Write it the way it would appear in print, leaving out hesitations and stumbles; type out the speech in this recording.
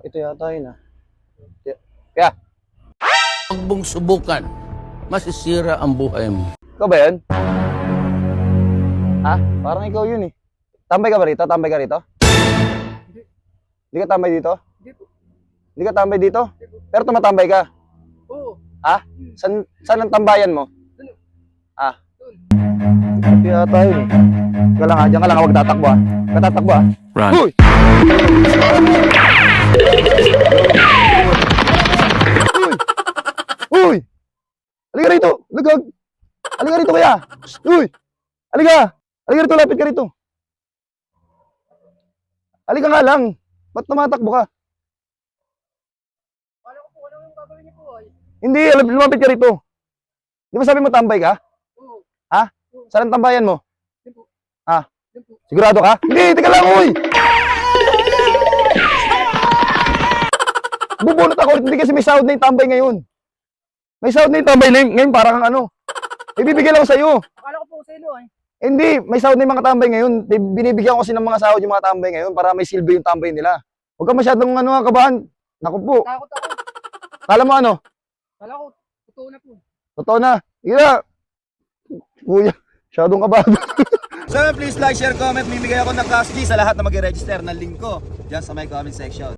Ito yata yun ah. Kaya, Huwag mong subukan. Masisira ang buhay mo. ikaw ba yun? Ha? Parang ikaw yun eh. Tambay ka ba rito? Tambay ka rito? Hindi. Hindi ka tambay dito? Hindi po. Hindi ka tambay dito? Pero tumatambay ka? Oo. Ha? Saan ang tambayan mo? Ano? Ah? Doon. Ito yata yun eh. Diyan ka lang ha, diyan ka lang ha, huwag tatakbo ha. Huwag ka tatakbo ha. Run. Uy! Uy! Halika rito! Lagag! Halika rito kaya! Uy! Halika! Halika rito, lapit ka rito! Halika nga lang! Ba't tumatakbo ka? Paano ko po ano yung gagawin niyo po ay? Hindi, lumapit ka rito. Di ba sabi mo tambay ka? Oo. Ha? Saan ang tambayan mo? Yan po. Ah? Yan po. Sigurado ka? Hindi, teka lang, uy! Bubunot ako, hindi kasi may sahod na yung tambay ngayon. May sahod na yung tambay ngayon, parang ano. Ibibigay lang ako sa'yo. Akala ko po sa ilo ay. Hindi, may sahod na yung mga tambay ngayon. Binibigyan ko kasi ng mga sahod yung mga tambay ngayon para may silbi yung tambay nila. Huwag ka masyadong ano, kabahan. Naku po. Takot ako. Kala mo ano? Akala ko, totoo na po. Totoo na. Sige na. Kuya, masyadong kabahan. So please like, share, comment. Mimigay ako ng cash G sa lahat na mag-register ng link ko dyan sa my comment section.